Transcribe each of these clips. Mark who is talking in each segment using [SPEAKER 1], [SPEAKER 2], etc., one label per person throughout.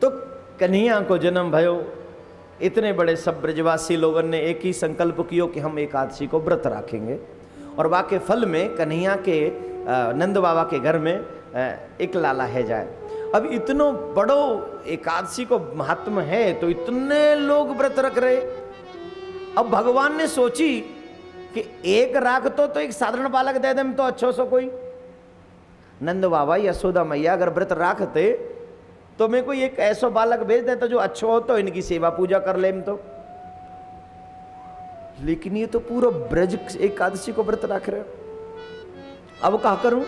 [SPEAKER 1] तो कन्हैया को जन्म भयो, इतने बड़े सब ब्रजवासी लोगों ने एक ही संकल्प कियो कि हम एकादशी को व्रत रखेंगे। और वाके फल में कन्हैया के नंद बाबा के घर में एक लाला है जाए। अब इतनो बड़ो एकादशी को महात्म है तो इतने लोग व्रत रख रहे। अब भगवान ने सोची कि एक राख तो एक साधारण बालक दे दे तो अच्छो सो कोई। नंद बाबा यशोदा मैया अगर व्रत राखते तो मैं कोई एक ऐसा बालक भेज देता जो अच्छो हो तो इनकी सेवा पूजा कर ले तो। लेकिन ये तो पूरा ब्रज एकादशी को व्रत रख रहे हो। अब क्या करूं?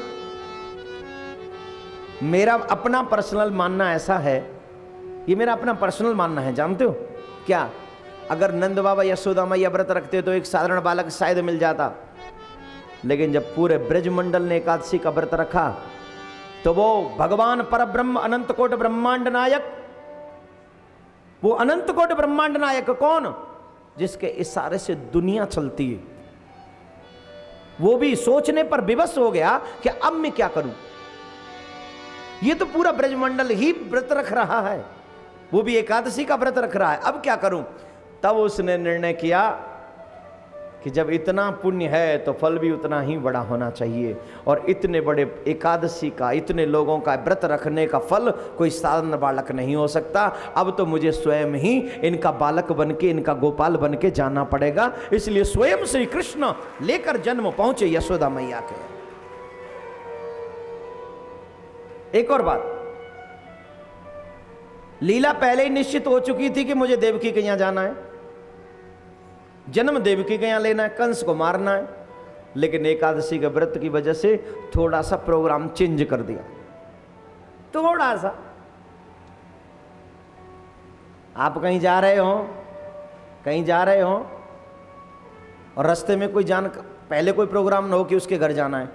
[SPEAKER 1] मेरा अपना पर्सनल मानना ऐसा है, ये मेरा अपना पर्सनल मानना है, जानते हो क्या? अगर नंद बाबा यशोदा मैया व्रत रखते तो एक साधारण बालक शायद मिल जाता, लेकिन जब पूरे ब्रज मंडल ने एकादशी का व्रत रखा तो वो भगवान परब्रह्म अनंत कोट ब्रह्मांड नायक, वो अनंत कोट ब्रह्मांड नायक कौन? जिसके इशारे से दुनिया चलती है, वो भी सोचने पर विवश हो गया कि अब मैं क्या करूं। ये तो पूरा ब्रजमंडल ही व्रत रख रहा है, वो भी एकादशी का व्रत रख रहा है, अब क्या करूं? तब उसने निर्णय किया कि जब इतना पुण्य है तो फल भी उतना ही बड़ा होना चाहिए। और इतने बड़े एकादशी का, इतने लोगों का व्रत रखने का फल कोई साधारण बालक नहीं हो सकता। अब तो मुझे स्वयं ही इनका बालक बनके, इनका गोपाल बनके जाना पड़ेगा। इसलिए स्वयं श्री कृष्ण लेकर जन्म पहुंचे यशोदा मैया के। एक और बात, लीला पहले ही निश्चित हो चुकी थी कि मुझे देवकी के यहां जाना है, जन्म देवकी के यहां लेना है, कंस को मारना है। लेकिन एकादशी के व्रत की वजह से थोड़ा सा प्रोग्राम चेंज कर दिया, थोड़ा सा। आप कहीं जा रहे हो, कहीं जा रहे हो और रास्ते में कोई पहले कोई प्रोग्राम ना हो कि उसके घर जाना है,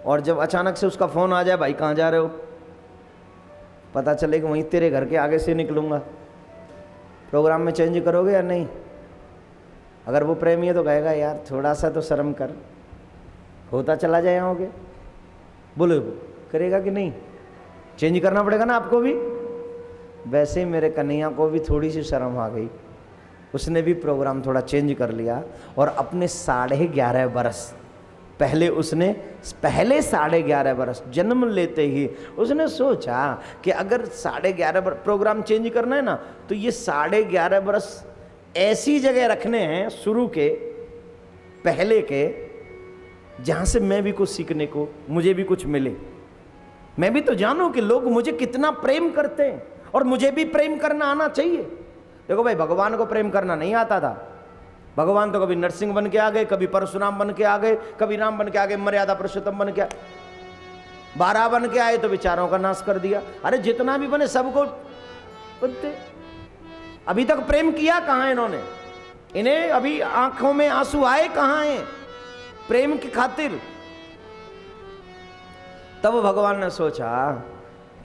[SPEAKER 1] और जब अचानक से उसका फोन आ जाए, भाई कहाँ जा रहे हो, पता चले कि वहीं तेरे घर के आगे से निकलूंगा, प्रोग्राम में चेंज करोगे या नहीं? अगर वो प्रेमी है तो कहेगा यार थोड़ा सा तो शर्म कर, होता चला जाए आओगे, बोलो करेगा कि नहीं? चेंज करना पड़ेगा ना आपको भी। वैसे ही मेरे कन्हैया को भी थोड़ी सी शर्म आ गई, उसने भी प्रोग्राम थोड़ा चेंज कर लिया। और अपने 11.5 बरस पहले, उसने पहले 11.5 बरस जन्म लेते ही उसने सोचा कि अगर 11.5 प्रोग्राम चेंज करना है ना, तो ये 11.5 बरस ऐसी जगह रखने हैं शुरू के पहले के, जहां से मैं भी कुछ सीखने को, मुझे भी कुछ मिले, मैं भी तो जानूं कि लोग मुझे कितना प्रेम करते हैं और मुझे भी प्रेम करना आना चाहिए। देखो भाई, भगवान को प्रेम करना नहीं आता था। भगवान तो कभी नरसिंह बन के आ गए, कभी परशुराम बन के आ गए, कभी राम बन के आ गए, मर्यादा पुरुषोत्तम बन के 12 बन के आए तो विचारों का नाश कर दिया। अरे जितना भी बने सबको बनते, अभी तक प्रेम किया कहां है इन्होंने? इन्हें अभी आंखों में आंसू आए कहां हैं प्रेम की खातिर? तब भगवान ने सोचा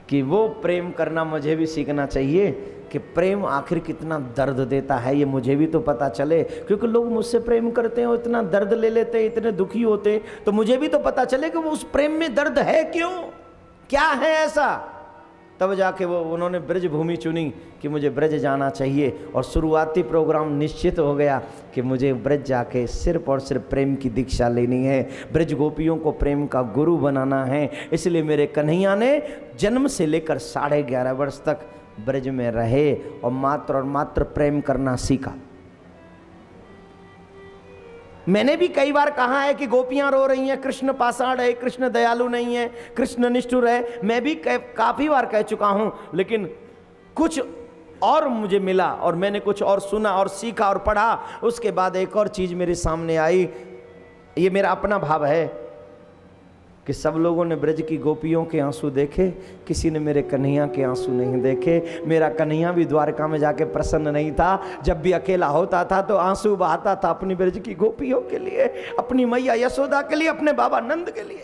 [SPEAKER 1] कि वो प्रेम करना मुझे भी सीखना चाहिए, कि प्रेम आखिर कितना दर्द देता है ये मुझे भी तो पता चले। क्योंकि लोग मुझसे प्रेम करते हैं और इतना दर्द ले लेते हैं, इतने दुखी होते हैं, तो मुझे भी तो पता चले कि वो उस प्रेम में दर्द है क्यों, क्या है ऐसा। तब जाके वो उन्होंने ब्रज भूमि चुनी कि मुझे ब्रज जाना चाहिए। और शुरुआती प्रोग्राम निश्चित हो गया कि मुझे ब्रज जाके सिर्फ और सिर्फ प्रेम की दीक्षा लेनी है, ब्रज गोपियों को प्रेम का गुरु बनाना है। इसलिए मेरे कन्हैया ने जन्म से लेकर 11.5 वर्ष तक ब्रज में रहे और मात्र प्रेम करना सीखा। मैंने भी कई बार कहा है कि गोपियां रो रही हैं, कृष्ण पाषाण है, कृष्ण दयालु नहीं है, कृष्ण निष्ठुर है। मैं भी काफी बार कह चुका हूं, लेकिन कुछ और मुझे मिला और मैंने कुछ और सुना और सीखा और पढ़ा। उसके बाद एक और चीज मेरे सामने आई। ये मेरा अपना भाव है कि सब लोगों ने ब्रज की गोपियों के आंसू देखे, किसी ने मेरे कन्हैया के आंसू नहीं देखे। मेरा कन्हैया भी द्वारका में जाके प्रसन्न नहीं था। जब भी अकेला होता था तो आंसू बहाता था अपनी ब्रज की गोपियों के लिए, अपनी मैया यशोदा के लिए, अपने बाबा नंद के लिए।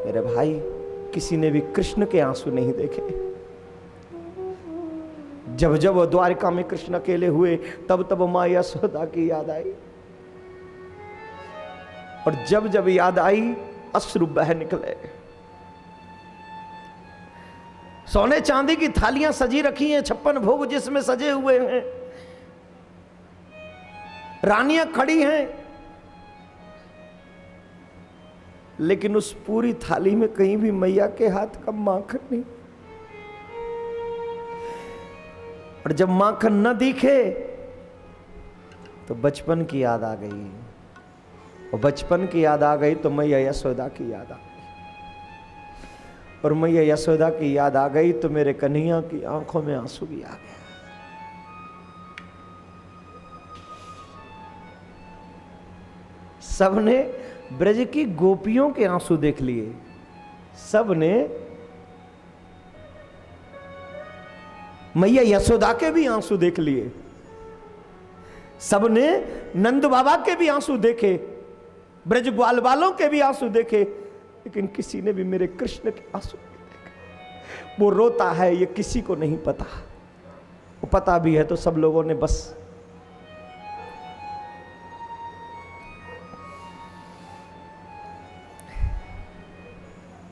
[SPEAKER 1] मेरे भाई, किसी ने भी कृष्ण के आंसू नहीं देखे। जब जब वो द्वारका में कृष्ण अकेले हुए, तब तब मां यशोदा की याद आई, और जब जब याद आई अश्रु बह निकले। सोने चांदी की थालियां सजी रखी हैं, 56 भोग जिसमें सजे हुए हैं, रानियां खड़ी हैं, लेकिन उस पूरी थाली में कहीं भी मैया के हाथ का माखन नहीं। और जब माखन न दिखे तो बचपन की याद आ गई, और बचपन की याद आ गई तो मैया यशोदा की याद आ गई, और मैया यशोदा की याद आ गई तो मेरे कन्हैया की आंखों में आंसू भी आ गया। सबने ब्रज की गोपियों के आंसू देख लिए, सबने मैया यशोदा के भी आंसू देख लिए, सबने नंद बाबा के भी आंसू देखे, ब्रज ग्वाल वालों के भी आंसू देखे, लेकिन किसी ने भी मेरे कृष्ण के आंसू नहीं देखे। वो रोता है ये किसी को नहीं पता, वो पता भी है तो सब लोगों ने बस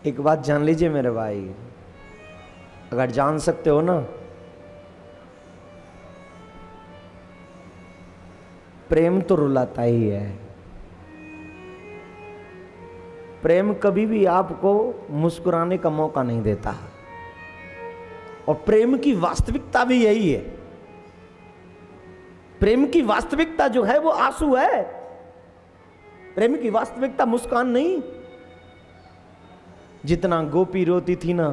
[SPEAKER 1] एक बात जान लीजिए मेरे भाई, अगर जान सकते हो ना, प्रेम तो रुलाता ही है। प्रेम कभी भी आपको मुस्कुराने का मौका नहीं देता, और प्रेम की वास्तविकता भी यही है। प्रेम की वास्तविकता जो है वो आंसू है, प्रेम की वास्तविकता मुस्कान नहीं। जितना गोपी रोती थी ना,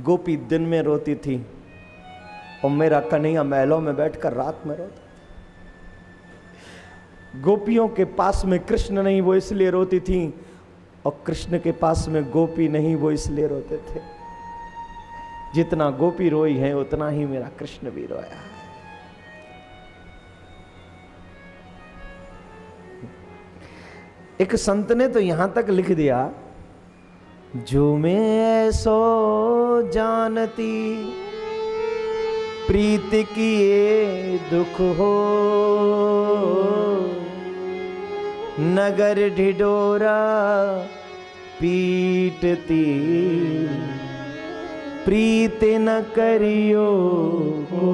[SPEAKER 1] गोपी दिन में रोती थी, और मेरा कन्हैया महलों में बैठकर रात में रोता। गोपियों के पास में कृष्ण नहीं वो इसलिए रोती थी, और कृष्ण के पास में गोपी नहीं वो इसलिए रोते थे। जितना गोपी रोई है उतना ही मेरा कृष्ण भी रोया है। एक संत ने तो यहां तक लिख दिया, जो मैं सो जानती प्रीत किए दुख हो, नगर ढिढोरा पीटती प्रीत न करियो को।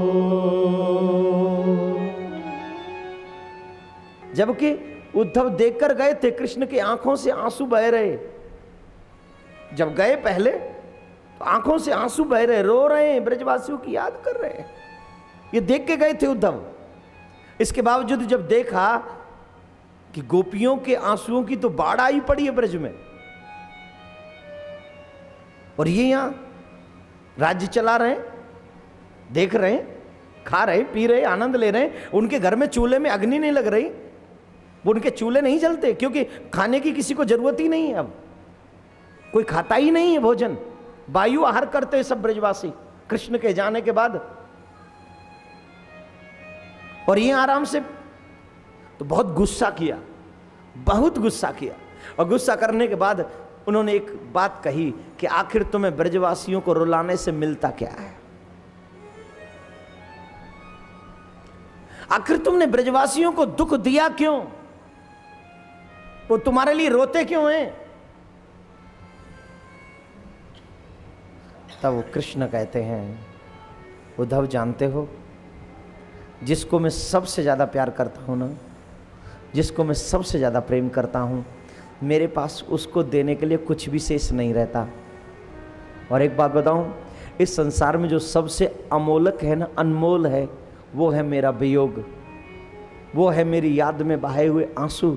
[SPEAKER 1] जबकि उद्धव देखकर गए थे, कृष्ण की आंखों से आंसू बह रहे। जब गए पहले तो आंखों से आंसू बह रहे, रो रहे हैं, ब्रजवासियों की याद कर रहे हैं। ये देख के गए थे उद्धव। इसके बावजूद जब देखा कि गोपियों के आंसुओं की तो बाढ़ आई पड़ी है ब्रज में, और ये यहां राज्य चला रहे हैं, देख रहे हैं, खा रहे, पी रहे, आनंद ले रहे हैं। उनके घर में चूल्हे में अग्नि नहीं लग रही, वो उनके चूल्हे नहीं जलते, क्योंकि खाने की किसी को जरूरत ही नहीं है। अब कोई खाता ही नहीं है भोजन, वायु आहार करते हैं सब ब्रजवासी कृष्ण के जाने के बाद। और ये आराम से, तो बहुत गुस्सा किया, बहुत गुस्सा किया। और गुस्सा करने के बाद उन्होंने एक बात कही कि आखिर तुम्हें ब्रजवासियों को रुलाने से मिलता क्या है? आखिर तुमने ब्रजवासियों को दुख दिया क्यों? वो तुम्हारे लिए रोते क्यों हैं? तब वो कृष्ण कहते हैं, उद्धव जानते हो, जिसको मैं सबसे ज़्यादा प्यार करता हूँ ना, जिसको मैं सबसे ज़्यादा प्रेम करता हूँ, मेरे पास उसको देने के लिए कुछ भी शेष नहीं रहता। और एक बात बताऊँ, इस संसार में जो सबसे अमोलक है ना, अनमोल है, वो है मेरा वियोग, वो है मेरी याद में बहाए हुए आंसू।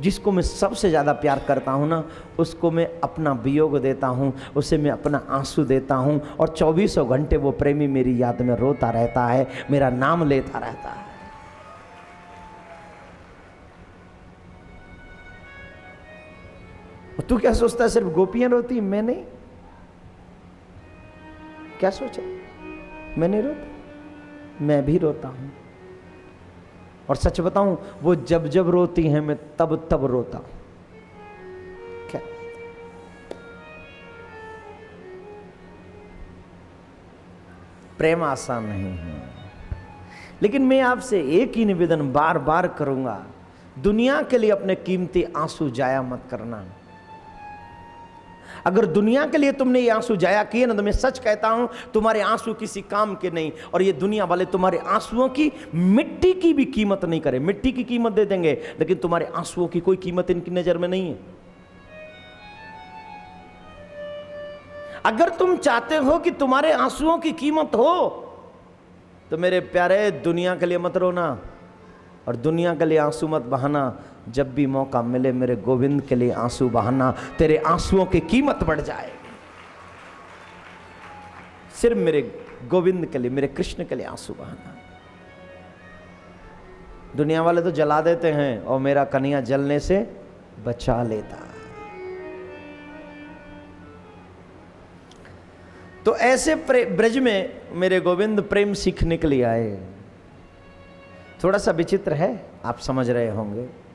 [SPEAKER 1] जिसको मैं सबसे ज़्यादा प्यार करता हूँ ना, उसको मैं अपना वियोग देता हूँ, उसे मैं अपना आंसू देता हूँ, और 24 घंटे वो प्रेमी मेरी याद में रोता रहता है, मेरा नाम लेता रहता है। तू क्या सोचता है सिर्फ गोपियां रोती, मैं नहीं? क्या सोचा? मैं नहीं रोता, मैं भी रोता हूं। और सच बताऊं, वो जब जब रोती हैं मैं तब तब रोता हूं। क्या प्रेम आसान नहीं है, लेकिन मैं आपसे एक ही निवेदन बार बार करूंगा, दुनिया के लिए अपने कीमती आंसू जाया मत करना। अगर दुनिया के लिए तुमने ये आंसू जाया किए ना, तो मैं सच कहता हूं तुम्हारे आंसू किसी काम के नहीं, और ये दुनिया वाले तुम्हारे आंसुओं की मिट्टी की भी कीमत नहीं करे। मिट्टी की कीमत दे देंगे, लेकिन तुम्हारे आंसुओं की कोई कीमत इनकी नजर में नहीं है। अगर तुम चाहते हो कि तुम्हारे आंसुओं की कीमत हो, तो मेरे प्यारे दुनिया के लिए मत रोना और दुनिया के लिए आंसू मत बहाना। जब भी मौका मिले मेरे गोविंद के लिए आंसू बहाना, तेरे आंसुओं की कीमत बढ़ जाएगी। सिर्फ मेरे गोविंद के लिए, मेरे कृष्ण के लिए आंसू बहाना। दुनिया वाले तो जला देते हैं और मेरा कन्हैया जलने से बचा लेता। तो ऐसे ब्रज में मेरे गोविंद प्रेम सीखने के लिए आए। थोड़ा सा विचित्र है, आप समझ रहे होंगे।